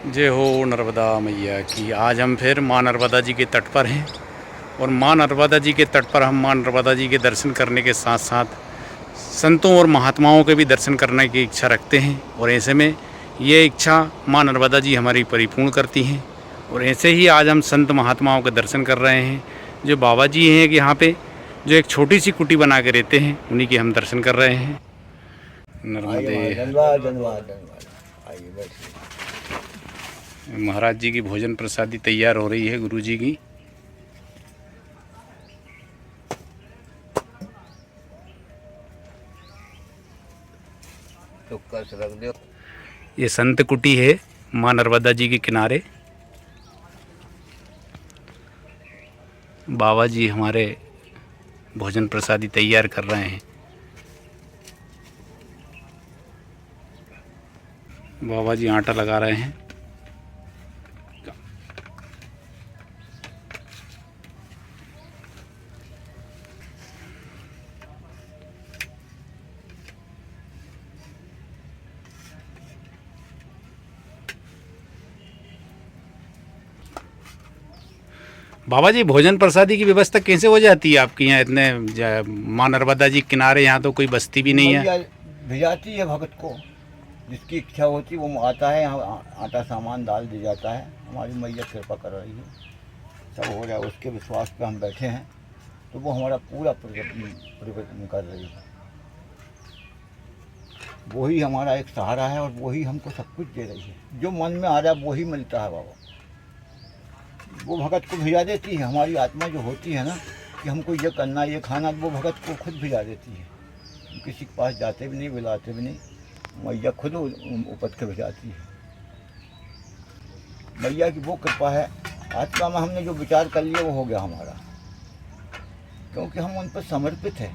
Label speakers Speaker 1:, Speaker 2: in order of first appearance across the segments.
Speaker 1: जय हो नर्मदा मैया की। आज हम फिर माँ नर्मदा जी के तट पर हैं और माँ नर्मदा जी के तट पर हम माँ नर्मदा जी के दर्शन करने के साथ साथ संतों और महात्माओं के भी दर्शन करने की इच्छा रखते हैं। और ऐसे में ये इच्छा माँ नर्मदा जी हमारी परिपूर्ण करती हैं। और ऐसे ही आज हम संत महात्माओं के दर्शन कर रहे हैं। जो बाबा जी हैं कि यहाँ पे जो एक छोटी सी कुटी बना के रहते हैं, उन्हीं के हम दर्शन कर रहे हैं। नर्मदे।
Speaker 2: धन्यवाद धन्यवाद धन्यवाद। आइए बैठिए।
Speaker 1: महाराज जी की भोजन प्रसादी तैयार हो रही है गुरु जी की।
Speaker 2: चुपकर से रख दो।
Speaker 1: ये संत कुटी है माँ नर्मदा जी के किनारे। बाबा जी हमारे भोजन प्रसादी तैयार कर रहे हैं। बाबा जी आटा लगा रहे हैं। बाबा जी भोजन प्रसादी की व्यवस्था कैसे हो जाती है आपके यहाँ? इतने माँ नर्मदा जी किनारे, यहाँ तो कोई बस्ती भी नहीं है।
Speaker 2: भिजाती है भगत को, जिसकी इच्छा होती है वो आता है, यहाँ आटा सामान डाल दिया जाता है। हमारी मैया कृपा कर रही है, सब हो रहा है। उसके विश्वास पे हम बैठे हैं, तो वो हमारा पूरा परिवर्तन कर रही है। वही हमारा एक सहारा है और वही हमको सब कुछ दे रही है। जो मन में आ रहा है वही मिलता है बाबा। वो भगत को भिजा देती है। हमारी आत्मा जो होती है ना कि हमको ये करना ये खाना, वो भगत को खुद भिजा देती है। हम किसी के पास जाते भी नहीं, बुलाते भी नहीं, मैया खुद उपद के भिजाती है। मैया की वो कृपा है। आत्मा में हमने जो विचार कर लिया वो हो गया हमारा, क्योंकि हम उन पर समर्पित है।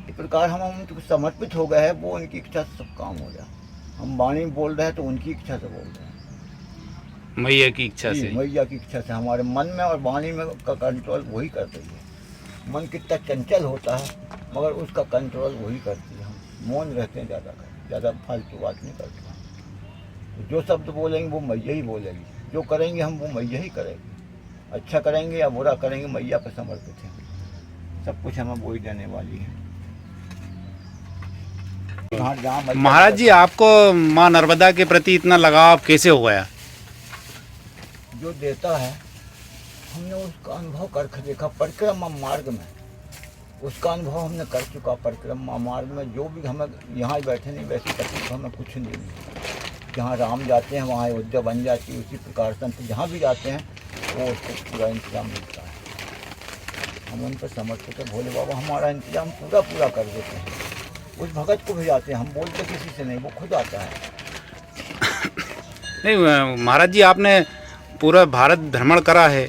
Speaker 2: इस प्रकार हम उन पर समर्पित हो गए हैं, वो उनकी इच्छा से सब काम हो गया। हम वाणी बोल रहे हैं तो उनकी इच्छा से बोल रहे हैं,
Speaker 1: मैया की इच्छा से।
Speaker 2: मैया की इच्छा से हमारे मन में और वाणी में का कंट्रोल वही कर रही है। मन कितना चंचल होता है मगर उसका कंट्रोल वही करती है। हम मौन रहते हैं, ज़्यादा फालतू बात नहीं करते हैं। जो शब्द बोलेंगे वो मैया ही बोलेगी, जो करेंगे हम वो मैया ही करेंगे। अच्छा करेंगे या बुरा करेंगे मैया पर समर्पित हैं। सब कुछ हमें वही देने वाली है।
Speaker 1: महाराज जी आपको माँ नर्मदा के प्रति इतना लगाव कैसे हो गया?
Speaker 2: जो देता है हमने उसका अनुभव करके देखा। परिक्रमा मार्ग में उसका अनुभव हमने कर चुका। परिक्रमा मार्ग में जो भी हमें यहाँ बैठे नहीं वैसी तकलीफ हमें कुछ नहीं मिली। जहाँ राम जाते हैं वहाँ अयोध्या बन जाती है। उसी प्रकार संत जहाँ भी जाते हैं वो उसको पूरा इंतजाम मिलता है। हम उन पर समर्पित है। भोले बाबा हमारा इंतजाम पूरा कर देते हैं। उस भगत को भी जाते हैं, हम बोलते किसी से नहीं, वो खुद आता है।
Speaker 1: नहीं महाराज जी, आपने पूरा भारत भ्रमण करा है,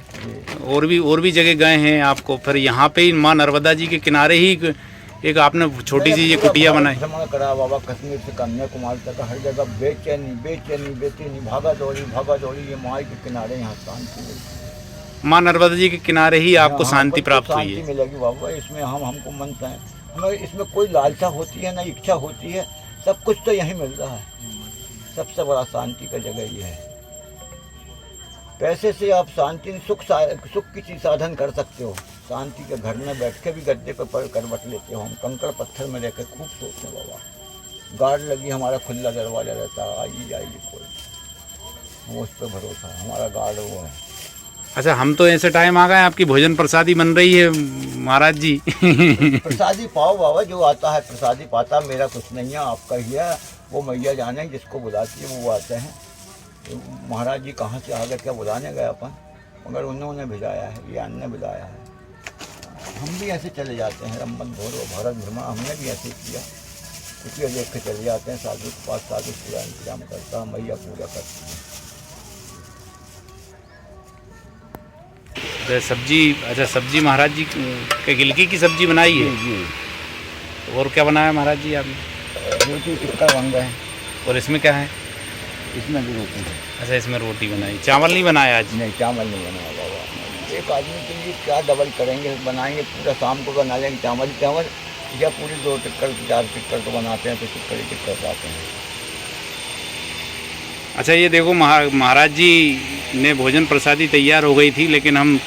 Speaker 1: और भी जगह गए हैं आपको, फिर यहाँ पे ही माँ नर्मदा जी के किनारे ही एक आपने छोटी सी ये कुटिया बनाई।
Speaker 2: भ्रमण करा बाबा, कश्मीर से कन्याकुमारी तक हर जगह बेचैनी भागा दौड़ी ये माँ के किनारे यहाँ शांति मिलती।
Speaker 1: माँ नर्मदा जी के किनारे ही आपको शांति प्राप्त हुई है।
Speaker 2: शांति मिलेगी बाबा। इसमें हमको मन है, हमें इसमें कोई लालसा होती है ना इच्छा होती है। सब कुछ तो यहीं मिल रहा है। सबसे बड़ा शांति का जगह ये है। पैसे से आप शांति सुख की चीज़ साधन कर सकते हो। शांति के घर में बैठ के भी गद्दे पर पड़ करवट लेते हो। हम कंकड़ पत्थर में रहकर खूब सोचते बाबा। गार्ड लगी, हमारा खुला दरवाजा रहता है, आइए कोई, हम उस पर भरोसा है। हमारा गार्ड वो है।
Speaker 1: अच्छा, हम तो ऐसे टाइम आ गए आपकी भोजन प्रसादी बन रही है महाराज जी।
Speaker 2: प्रसादी पाओ बाबा, जो आता है प्रसादी पाता। मेरा कुछ नहीं है, आपका ही है। वो मैया जाने, जिसको बुलाती है वो आते हैं। तो महाराज जी कहाँ से आ गए, क्या बुलाने गए अपन, मगर उन्होंने भिजाया है, ये अन्न बुलाया है। हम भी ऐसे चले जाते हैं। रमन भोरो भारत भ्रमण हमने भी ऐसे किया। कुछ देख के चले जाते हैं। साधु के पास साधु पूरा इंतजाम करता है, मैया पूरा करती है।
Speaker 1: सब्जी, अच्छा सब्जी महाराज जी के गिलकी की सब्जी बनाई है
Speaker 2: जी।
Speaker 1: और क्या बनाया महाराज जी आपने?
Speaker 2: रोटी टिक्का बन गए।
Speaker 1: और इसमें क्या है?
Speaker 2: इसमें भी रोटी है।
Speaker 1: अच्छा, इसमें रोटी बनाई, चावल नहीं बनाया आज?
Speaker 2: नहीं, चावल नहीं बनाया बाबा। एक आदमी के लिए क्या डबल करेंगे, बनाएंगे पूरा, शाम को बना लेंगे चावल या पूरी 2 टिक्कर 4 टिक्कर तो बनाते हैं, तो टिक्कर ही टिक्कर आते हैं।
Speaker 1: अच्छा ये देखो महाराज जी ने भोजन प्रसादी तैयार हो गई थी, लेकिन हम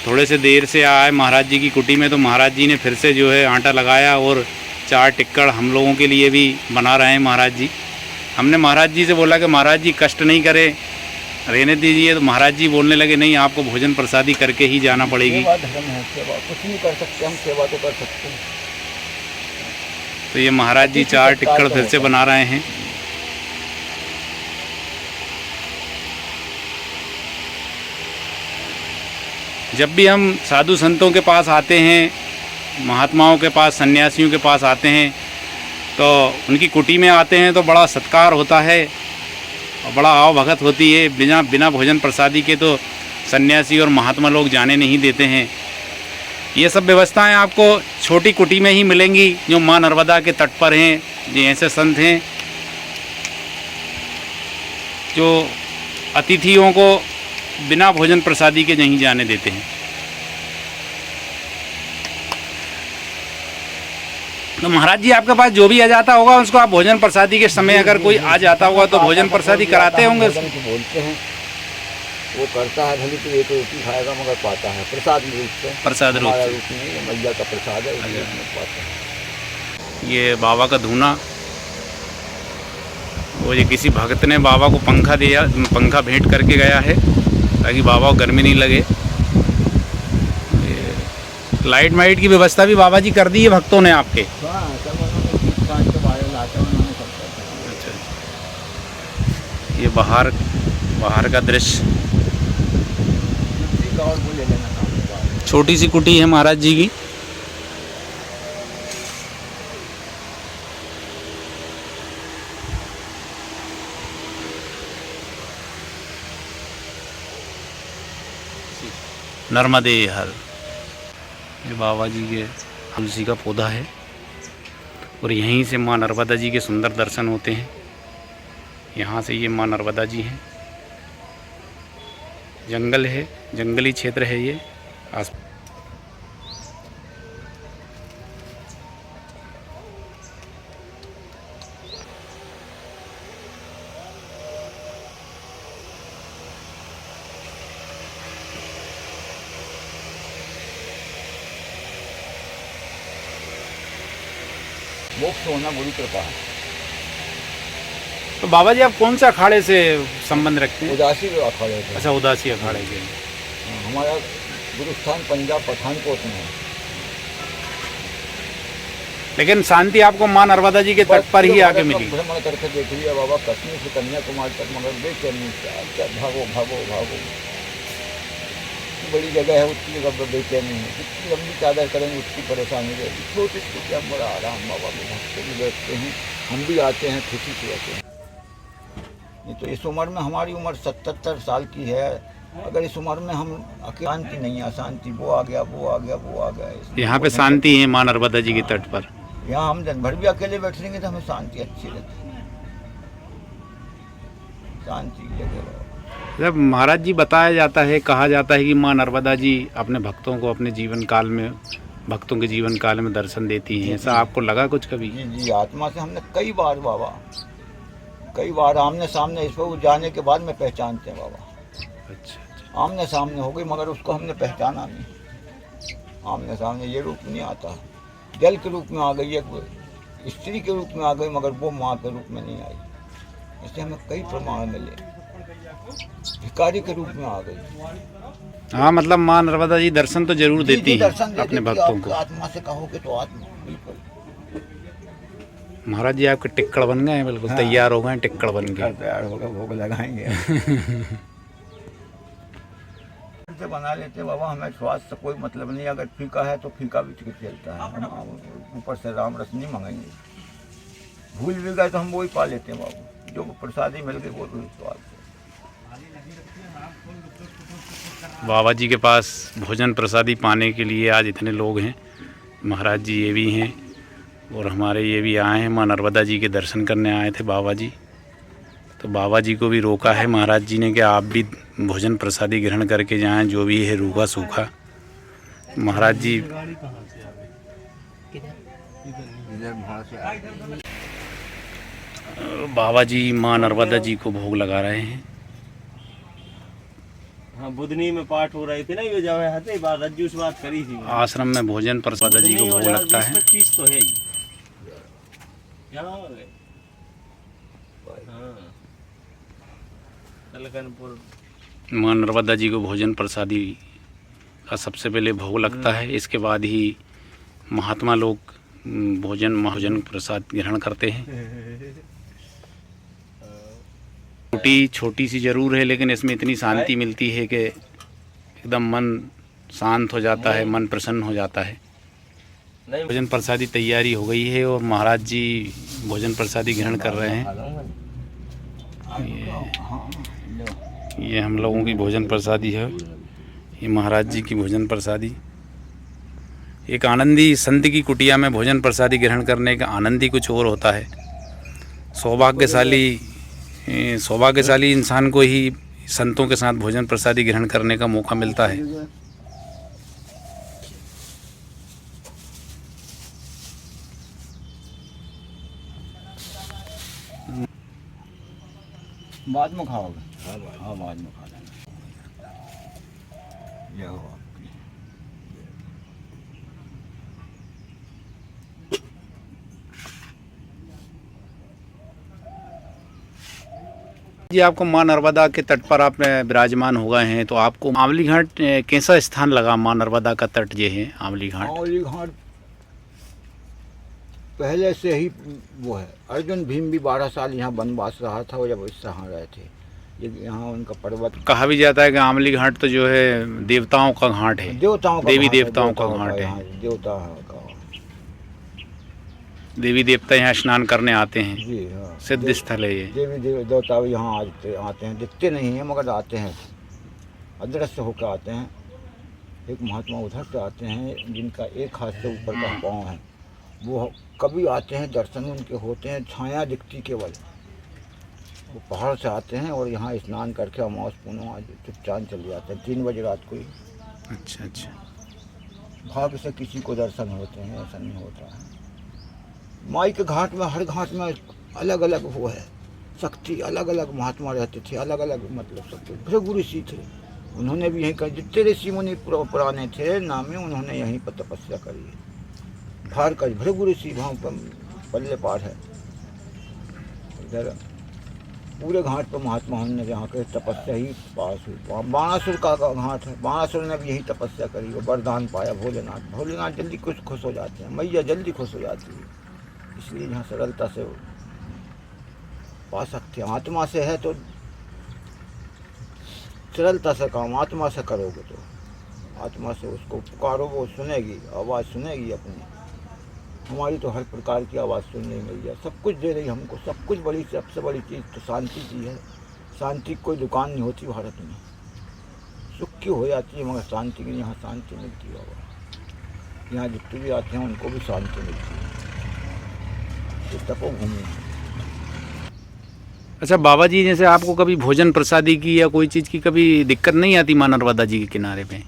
Speaker 1: थोड़े से देर से आए महाराज जी की कुटी में, तो महाराज जी ने फिर से जो है आटा लगाया और 4 टिक्कड़ हम लोगों के लिए भी बना रहे हैं महाराज जी। हमने महाराज जी से बोला कि महाराज जी कष्ट नहीं करें, रहने दीजिए, तो महाराज जी बोलने लगे नहीं, आपको भोजन प्रसादी करके ही जाना पड़ेगी।
Speaker 2: सेवा धर्म है, सेवा कुछ नहीं कर सकते हम, सेवा तो कर सकते हैं।
Speaker 1: तो ये महाराज जी 4 टिक्कड़ फिर से बना रहे हैं। जब भी हम साधु संतों के पास आते हैं, महात्माओं के पास, सन्यासियों के पास आते हैं, तो उनकी कुटी में आते हैं तो बड़ा सत्कार होता है और बड़ा आव भगत होती है। बिना भोजन प्रसादी के तो सन्यासी और महात्मा लोग जाने नहीं देते हैं। ये सब व्यवस्थाएं आपको छोटी कुटी में ही मिलेंगी जो माँ नर्मदा के तट पर हैं। ये ऐसे संत हैं जो अतिथियों को बिना भोजन प्रसादी के नहीं जाने देते हैं। तो महाराज जी आपके पास जो भी आ जाता होगा उसको आप भोजन प्रसादी के समय अगर कोई आ जाता होगा तो भोजन प्रसादी कराते होंगे।
Speaker 2: बोलते हैं वो करता है, भले तो एक रोटी खाएगा मगर पाता है प्रसाद रूप से।
Speaker 1: प्रसाद रूप से
Speaker 2: रूप में मैया का प्रसाद है, पाता है।
Speaker 1: ये बाबा का धूना, वो ये किसी भक्त ने बाबा को पंखा भेंट करके गया है ताकि बाबा को गर्मी नहीं लगे। लाइट वाइट की व्यवस्था भी बाबा जी कर दी है भक्तों ने आपके। अच्छा, ये बाहर का दृश्य, छोटी सी कुटी है महाराज जी की। नर्मदे हर, ये बाबा जी के तुलसी का पौधा है और यहीं से माँ नर्मदा जी के सुंदर दर्शन होते हैं। यहाँ से ये माँ नर्मदा जी हैं। जंगल है, जंगली क्षेत्र है ये आस।
Speaker 2: मोक्ष होना बुरी कृपा है।
Speaker 1: तो बाबा जी आप कौन सा अखाड़े से संबंध रखते हैं?
Speaker 2: उदासी के अखाड़े से।
Speaker 1: अच्छा, उदासी अखाड़े के।
Speaker 2: हमारा गुरुस्थान पंजाब पठानकोट में है।
Speaker 1: लेकिन शांति आपको माँ नर्मदा जी के तट पर ही आके मिली।
Speaker 2: भ्रमण करके देख लिया बाबा, कश्मीर से कन्याकुमारी तक, मगर बेचैनी क्या भागो भागो भागो। बड़ी जगह है, उसकी जगह पर बेचैनी है। जितनी लंबी चादर करेंगे उसकी परेशानी रहेगी। छोटी छोटी हम बड़ा आराम बाबा के भक्त भी बैठते हैं, हम भी आते हैं, खुशी से रहते हैं। नहीं तो इस उम्र में, हमारी उम्र 77 साल की है, अगर इस उम्र में हम शांति नहीं है, शांति वो आ गया वो आ गया वो आ गया।
Speaker 1: यहाँ पे शांति है माँ नर्मदा जी के तट पर।
Speaker 2: यहाँ हम दिन भर भी अकेले बैठेंगे तो हमें शांति अच्छी रहती है, शांति की जगह।
Speaker 1: जब महाराज जी बताया जाता है, कहा जाता है कि माँ नर्मदा जी अपने भक्तों को अपने जीवन काल में, भक्तों के जीवन काल में दर्शन देती हैं, ऐसा आपको लगा कुछ कभी?
Speaker 2: जी जी, आत्मा से हमने कई बार बाबा, कई बार आमने सामने, इस पर जाने के बाद में पहचानते हैं बाबा।
Speaker 1: अच्छा,
Speaker 2: आमने सामने हो गई मगर उसको हमने पहचाना नहीं। आमने सामने ये रूप नहीं आता, जल के रूप में आ गई, एक स्त्री के रूप में आ गई, मगर वो माँ के रूप में नहीं आई। इससे हमें कई प्रमाण मिले, भिखारी के रूप में आ गई।
Speaker 1: हाँ, मतलब माँ नर्मदा जी दर्शन तो जरूर देती हैं अपने भक्तों को।
Speaker 2: आत्मा से कहोगे तो आत्मा बिल्कुल।
Speaker 1: महाराज जी आपके टिक्कड़ बन गए हैं, बिल्कुल हाँ। तैयार हो गए, टिक्कड़ बन गए,
Speaker 2: तैयार हो गए, भोग लगाएंगे। से बना लेते बाबा, हमें स्वाद से कोई मतलब नहीं। अगर फीका है तो फीका भी चलता है, ऊपर से राम रस नहीं मंगाएंगे। भूल भी गए तो हम वही पा लेते हैं बाबू, जो प्रसादी मिल गई वो स्वाद से।
Speaker 1: बाबा जी के पास भोजन प्रसादी पाने के लिए आज इतने लोग हैं। महाराज जी ये भी हैं और हमारे ये भी आए हैं, माँ नर्मदा जी के दर्शन करने आए थे बाबा जी। तो बाबा जी को भी रोका है महाराज जी ने कि आप भी भोजन प्रसादी ग्रहण करके जाएं, जो भी है रूखा सूखा। महाराज जी बाबा जी माँ नर्मदा जी को भोग लगा रहे हैं।
Speaker 3: हाँ बुधनी में पाठ हो रहे थे ना, ये जब हते बात रज्जू से बात करी थी।
Speaker 1: आश्रम में भोजन प्रसाद जी को भोग लगता है।
Speaker 3: 25 तो है ही। क्या हो गए? हाँ कलकनपुर
Speaker 1: माँ नर्मदा जी को भोजन प्रसादी का सबसे पहले भोग लगता है, इसके बाद ही महात्मा लोग भोजन प्रसाद ग्रहण करते हैं। छोटी सी जरूर है, लेकिन इसमें इतनी शांति मिलती है कि एकदम मन शांत हो जाता है, मन प्रसन्न हो जाता है। भोजन प्रसादी तैयारी हो गई है और महाराज जी भोजन प्रसादी ग्रहण कर रहे हैं। ये हम लोगों की भोजन प्रसादी है, ये महाराज जी की भोजन प्रसादी। एक आनंदी संत की कुटिया में भोजन प्रसादी ग्रहण करने का आनंद ही कुछ और होता है। सौभाग्यशाली इंसान को ही संतों के साथ भोजन प्रसादी ग्रहण करने का मौका मिलता है।
Speaker 2: बाद में खाओगे? हाँ बाद में खा लेना। ये हो आपकी।
Speaker 1: जी आपको माँ नर्मदा के तट पर आप विराजमान हो गए हैं, तो आपको आंवली घाट कैसा स्थान लगा? माँ नर्मदा का तट जो है आंवली घाट
Speaker 2: पहले से ही वो है। अर्जुन भीम भी 12 साल यहाँ वनवास रहा था, वो जब इससे यहाँ रहे थे। ये यहाँ उनका पर्वत
Speaker 1: कहा भी जाता है कि आंवली घाट तो जो है देवताओं का घाट है, देवी देवताओं का घाट है। देवी देवता यहाँ स्नान करने आते हैं।
Speaker 2: जी हाँ,
Speaker 1: सिद्ध स्थल है ये।
Speaker 2: देवी देवता यहाँ आते हैं, दिखते नहीं हैं मगर आते हैं, अदृश्य होकर आते हैं। एक महात्मा उधर से आते हैं जिनका एक हाथ से ऊपर का पाँव है, वो कभी आते हैं, दर्शन उनके होते हैं, छाया दिखती केवल। वो पहाड़ से आते हैं और यहाँ स्नान करके अमावस पूर्णिमा चुपचान चले जाते हैं 3 बजे रात को ही।
Speaker 1: अच्छा।
Speaker 2: भाग्य से किसी को दर्शन होते हैं, ऐसा नहीं होता है। माई के घाट में, हर घाट में अलग अलग वो है शक्ति, अलग अलग महात्मा रहते थे, अलग अलग मतलब सब कुछ। भृगु ऋषि थे, उन्होंने भी यहीं कर, जितने ऋषि मुनि पुराने थे नामी, उन्होंने यहीं पर तपस्या करी है। भारकज भृगु ऋषि वहाँ पल्ले पार है। इधर पूरे घाट पर महात्मा ने जहाँ के तपस्या ही पास हुई। वहाँ बाणासुर का घाट है, बाणासुर ने भी यही तपस्या करी, वो वरदान पाया भोलेनाथ जल्दी खुश हो जाते हैं, मैया जल्दी खुश हो जाती है। इसलिए यहाँ सरलता से पा सकते हैं। आत्मा से है तो सरलता से काम, आत्मा से करोगे तो आत्मा से उसको पुकारो, वो सुनेगी, आवाज़ सुनेगी अपनी। हमारी तो हर प्रकार की आवाज़ सुनने मिल जाए, सब कुछ दे रही हमको, सब कुछ। सबसे बड़ी चीज़ तो शांति की है। शांति की कोई दुकान नहीं होती भारत में। सुख की हो जाती है मगर शांति की यहाँ शांति मिलती है बाबा। यहाँ जितने भी आते हैं उनको भी शांति मिलती है। ये तपोभूमि है।
Speaker 1: अच्छा बाबा जी, जैसे आपको कभी भोजन प्रसादी की या कोई चीज़ की कभी दिक्कत नहीं आती माँ नर्मदा जी के किनारे पे?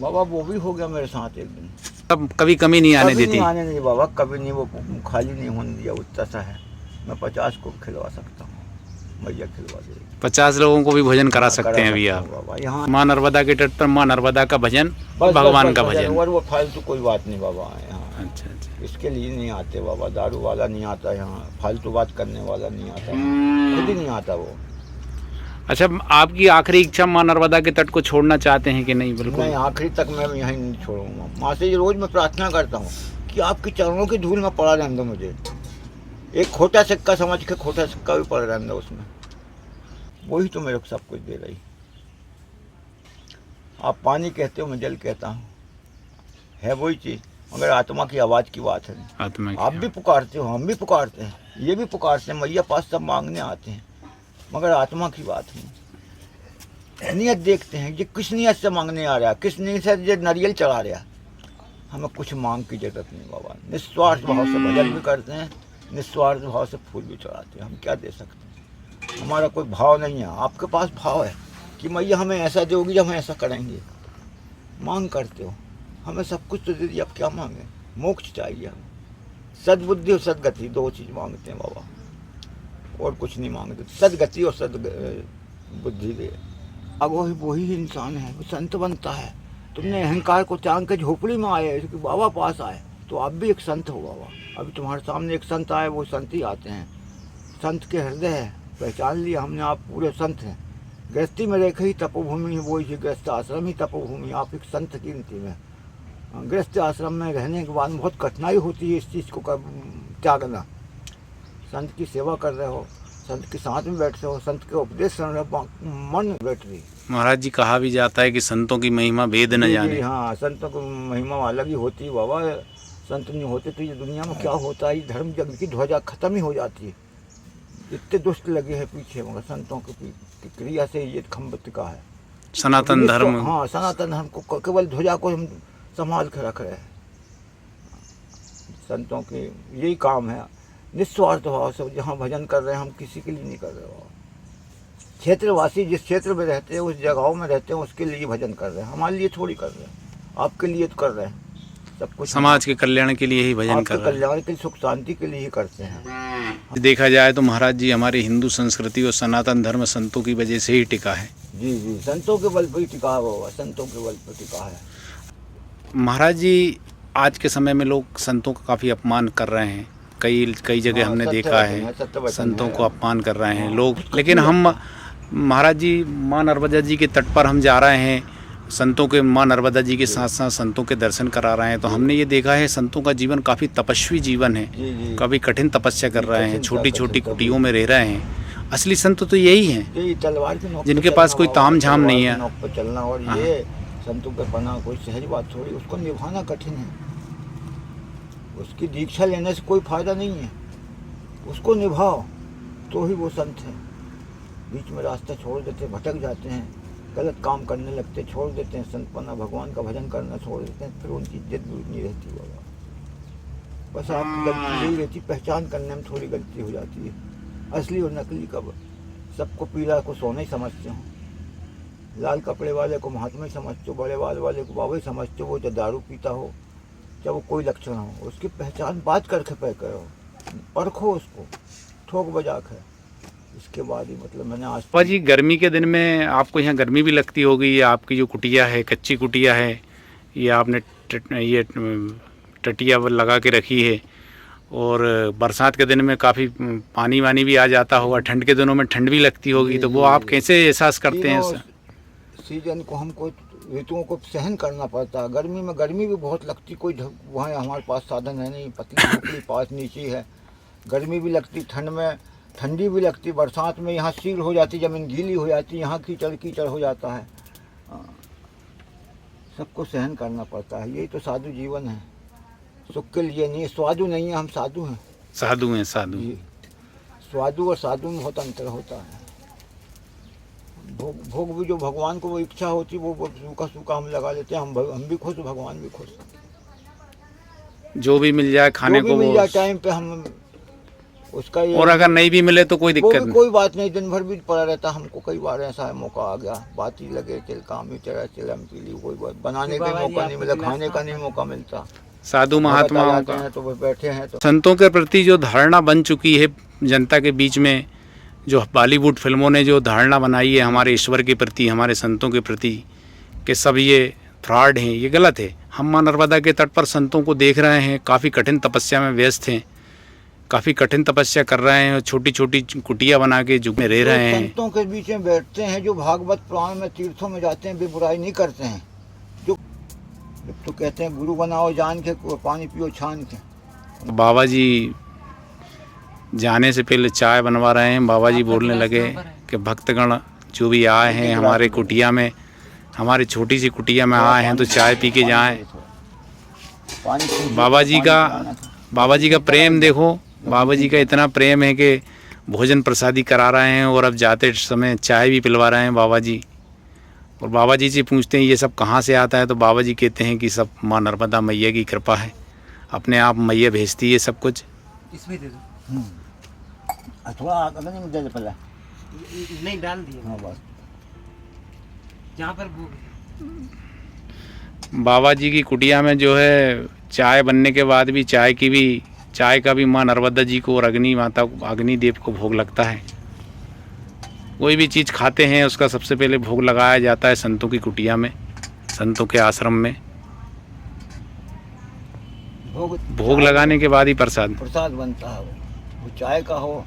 Speaker 2: बाबा वो भी हो गया मेरे साथ एक दिन।
Speaker 1: तब कभी कमी नहीं आने देती?
Speaker 2: आने नहीं बाबा, कभी नहीं। वो खाली नहीं होने दिया, उतना सा है। मैं 50 को खिलवा सकता हूँ, मैया खिलवा देगी।
Speaker 1: 50 लोगों को भी भोजन करा सकते हैं अभी आप?
Speaker 2: बाबा यहाँ
Speaker 1: माँ नर्मदा के तट पर माँ नर्मदा का भजन, भगवान का भजन।
Speaker 2: और वो फालतू कोई बात नहीं बाबा यहाँ।
Speaker 1: अच्छा।
Speaker 2: इसके लिए नहीं आते बाबा। दारू वाला नहीं आता यहाँ, फालतू बात करने वाला नहीं आता, खुद ही नहीं आता वो।
Speaker 1: अच्छा, आपकी आखिरी इच्छा माँ नर्मदा के तट को छोड़ना चाहते हैं कि नहीं? बिल्कुल
Speaker 2: नहीं, आखिरी तक मैं यहीं नहीं छोड़ूंगा। माँ से रोज मैं प्रार्थना करता हूँ कि आपके चरणों की धूल में पड़ा रहने दो मुझे। एक खोटा सिक्का समझ के खोटा सिक्का भी पड़ रहने दो उसमें, वही तो मेरे को सब कुछ दे रही। आप पानी कहते हो, मैं जल कहता हूँ, है वही चीज़। मगर आत्मा की आवाज़ की बात है।
Speaker 1: आत्मा की
Speaker 2: आप भी पुकारते हो, हम भी पुकारते हैं, ये भी पुकारते हैं, मैया पास सब मांगने आते हैं, मगर आत्मा की बात नहीं। नियत देखते हैं ये किस नियत से मांगने आ रहा है, किस नियत से ये नारियल चढ़ा रहा है। हमें कुछ मांग की जरूरत नहीं बाबा। निस्वार्थ भाव से भजन भी करते हैं, निस्वार्थ भाव से फूल भी चढ़ाते हैं। हम क्या दे सकते हैं? हमारा कोई भाव नहीं है। आपके पास भाव है कि मैया हमें ऐसा दोगी, हम ऐसा करेंगे। मांग करते हो, हमें सब कुछ तो दे दिया, अब क्या मांगे? मोक्ष चाहिए हमें, सद्बुद्धि और सदगति, 2 चीज़ मांगते हैं बाबा। और कुछ नहीं मांगते। सदगति और बुद्धि दे। अब वही इंसान है, वो संत बनता है। तुमने अहंकार को त्याग के झोपड़ी में आए कि बाबा पास आए, तो आप भी एक संत हो बाबा। अभी तुम्हारे सामने एक संत आए, वो संत ही आते हैं। संत के हृदय है, पहचान लिया हमने, आप पूरे संत हैं। गृहस्थी में रेखा ही तपोभूमि है, वो ही गृहस्थ आश्रम ही तपोभूमि। आप एक संत की गिनती में। गृहस्थ आश्रम में रहने के बाद बहुत कठिनाई होती है इस चीज़ को त्यागना। संत की सेवा कर रहे हो, संत के साथ में बैठते हो, संत के उपदेश सुन रहे हो, मन बैठ रही।
Speaker 1: महाराज जी कहा भी जाता है कि संतों की महिमा वेद न जाने।
Speaker 2: हाँ, संतों की महिमा अलग ही होती है बाबा। संत नहीं होते तो ये दुनिया में क्या होता है, धर्म जग की ध्वजा खत्म ही हो जाती है। इतने दुष्ट लगे हैं पीछे, मगर संतों की क्रिया से ये खंभ टिका है।
Speaker 1: सनातन धर्म।
Speaker 2: हाँ, सनातन धर्म को केवल ध्वजा को हम संभाल के रख रहे हैं। संतों के यही काम है, निस्वार्थ भाव से जहाँ भजन कर रहे हैं, हम किसी के लिए नहीं कर रहे हो। क्षेत्रवासी जिस क्षेत्र में रहते हैं, उस जगहों में रहते हैं, उसके लिए भजन कर रहे हैं, हमारे लिए थोड़ी कर रहे हैं। आपके लिए तो कर रहे हैं, सब कुछ
Speaker 1: समाज के कल्याण के लिए ही भजन कर रहे हैं,
Speaker 2: कल्याण के सुख शांति के लिए ही करते हैं।
Speaker 1: देखा जाए तो महाराज जी हमारे हिंदू संस्कृति और सनातन धर्म संतों की वजह से ही टिका है।
Speaker 2: जी जी, संतों के बल पर ही टिका है बाबा, संतों के बल पर टिका है।
Speaker 1: महाराज जी आज के समय में लोग संतों का काफ़ी अपमान कर रहे हैं। कई जगह हमने देखा है संतों को अपमान कर रहे हैं लोग। लेकिन हम महाराज जी माँ नर्मदा जी के तट पर हम जा रहे हैं, संतों के माँ नर्मदा जी के साथ साथ संतों के दर्शन करा रहे हैं, तो हमने ये देखा है संतों का जीवन काफ़ी तपस्वी जीवन है। काफ़ी कठिन तपस्या कर रहे हैं, छोटी छोटी कुटियों में रह रहे हैं। असली संत तो यही हैं
Speaker 2: तलवार की नोक
Speaker 1: जिनके पास कोई ताम झाम नहीं है।
Speaker 2: नोक पर चलना, और ये संतों पे पना कोई सहज बात थोड़ी, उसको निभाना कठिन है। उसकी दीक्षा लेने से कोई फायदा नहीं है, उसको निभाओ तो ही वो संत है। बीच में रास्ता छोड़ देते, भटक जाते हैं, गलत काम करने लगते, छोड़ देते हैं संत पना, भगवान का भजन करना छोड़ देते हैं, फिर उनकी इज्जत भी नहीं रहती बाबा। बस आपकी गलती यही रहती, पहचान करने में थोड़ी गलती हो जाती है। असली और नकली का सबको पीला को सोना ही समझते हो, लाल कपड़े वाले को महात्मा ही समझते हो, बड़े बाल वाले को बाबा ही समझते हो। वो जो दारू पीता हो, चाहे वो कोई लक्षण हो, उसकी पहचान बात करके पे करो, परखो उसको ठोक बजा कर, इसके बाद ही मतलब मैंने आज।
Speaker 1: पापा जी गर्मी के दिन में आपको यहाँ गर्मी भी लगती होगी। ये आपकी जो कुटिया है, कच्ची कुटिया है, ये आपने ये टटिया लगा के रखी है, और बरसात के दिन में काफ़ी पानी वानी भी आ जाता होगा, ठंड के दिनों में ठंड भी लगती होगी, तो वो आप कैसे एहसास करते हैं?
Speaker 2: सीजन को हमको ऋतुओं को सहन करना पड़ता है। गर्मी में गर्मी भी बहुत लगती, कोई वहाँ हमारे पास साधन है नहीं, पतली झोपड़ी पास नीचे है, गर्मी भी लगती, ठंड में ठंडी भी लगती, बरसात में यहाँ सील हो जाती, ज़मीन गीली हो जाती, यहाँ कीचड़ कीचड़ हो जाता है, सबको सहन करना पड़ता है। यही तो साधु जीवन है, सुख के लिए नहीं, स्वादु नहीं है, हम साधु हैं।
Speaker 1: साधु हैं, साधु।
Speaker 2: स्वादु और साधु में बहुत अंतर होता है। भोग भी जो भगवान को वो इच्छा होती, वो सूखा सूखा हम लगा लेते हैं, हम भी खुश, भगवान भी खुश।
Speaker 1: जो भी मिल जाए खाने को,
Speaker 2: मिल जाए टाइम पे हम उसका,
Speaker 1: और अगर नहीं भी मिले तो कोई दिक्कत नहीं,
Speaker 2: कोई बात नहीं, दिन भर भी पड़ा रहता। हमको कई बार ऐसा मौका आ गया, बात ही लगे, चल काम ही चला, चल हम के लिए कोई बात बनाने का मौका नहीं मिला, खाने का नहीं मौका मिलता।
Speaker 1: साधु महात्माओं का
Speaker 2: तो वो बैठे हैं, तो
Speaker 1: संतों के प्रति जो धारणा बन चुकी है जनता के बीच में, जो बॉलीवुड फिल्मों ने जो धारणा बनाई है हमारे ईश्वर के प्रति, हमारे संतों के प्रति, कि सब ये फ्रॉड हैं, ये गलत है। हम माँ नर्मदा के तट पर संतों को देख रहे हैं, काफ़ी कठिन तपस्या में व्यस्त हैं, काफ़ी कठिन तपस्या कर रहे हैं, छोटी छोटी कुटिया बना के जो में रह रहे हैं।
Speaker 2: संतों के बीच में बैठते हैं, जो भागवत पुराण में तीर्थों में जाते हैं, वे बुराई नहीं करते हैं। जो तो कहते हैं गुरु बनाओ जान के, पानी पियो छान के।
Speaker 1: बाबा जी जाने से पहले चाय बनवा रहे हैं। बाबा जी बोलने लगे कि भक्तगण जो भी आए हैं हमारे कुटिया में, हमारी छोटी सी कुटिया में आए हैं, तो चाय पी के जाएं। बाबा जी का प्रेम देखो, बाबा जी का इतना प्रेम है कि भोजन प्रसादी करा रहे हैं, और अब जाते समय चाय भी पिलवा रहे हैं बाबा जी। और बाबा जी से पूछते हैं ये सब कहाँ से आता है, तो बाबा जी कहते हैं कि सब माँ नर्मदा मैया की कृपा है, अपने आप मैया भेजती है सब कुछ।
Speaker 4: इसमें दे दो,
Speaker 2: थोड़ा अगर नहीं दे पहले
Speaker 4: नहीं डाल दिए,
Speaker 2: हाँ बस
Speaker 4: जहाँ पर
Speaker 1: बाबा जी की कुटिया में जो है चाय बनने के बाद भी चाय की भी चाय का भी माँ नर्मदा जी को और अग्नि माता को, अग्नि देव को भोग लगता है। कोई भी चीज़ खाते हैं उसका सबसे पहले भोग लगाया जाता है संतों की कुटिया में, संतों के आश्रम में। भोग लगाने के बाद ही प्रसाद
Speaker 2: प्रसाद बनता है। वो चाय का हो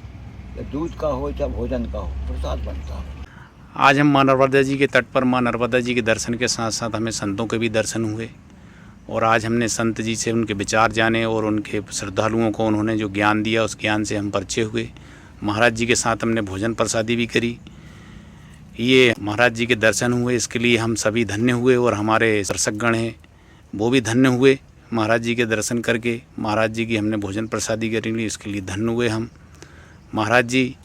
Speaker 2: या दूध का हो या भोजन का हो, प्रसाद बनता है।
Speaker 1: आज हम माँ नर्मदा जी के तट पर माँ नर्मदा जी के दर्शन के साथ साथ हमें संतों के भी दर्शन हुए और आज हमने संत जी से उनके विचार जाने और उनके श्रद्धालुओं को उन्होंने जो ज्ञान दिया उस ज्ञान से हम परिचय हुए। महाराज जी के साथ हमने भोजन प्रसादी भी करी। ये महाराज जी के दर्शन हुए, इसके लिए हम सभी धन्य हुए और हमारे दर्शकगण हैं वो भी धन्य हुए महाराज जी के दर्शन करके। महाराज जी की हमने भोजन प्रसादी करी, इसके लिए धन्य हुए हम। महाराज जी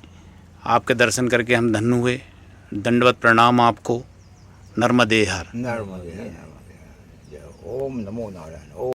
Speaker 1: आपके दर्शन करके हम धन्य हुए। दंडवत प्रणाम आपको। नर्मदे हर।
Speaker 2: नर्मदे। ओम नमो नारायण। ओम।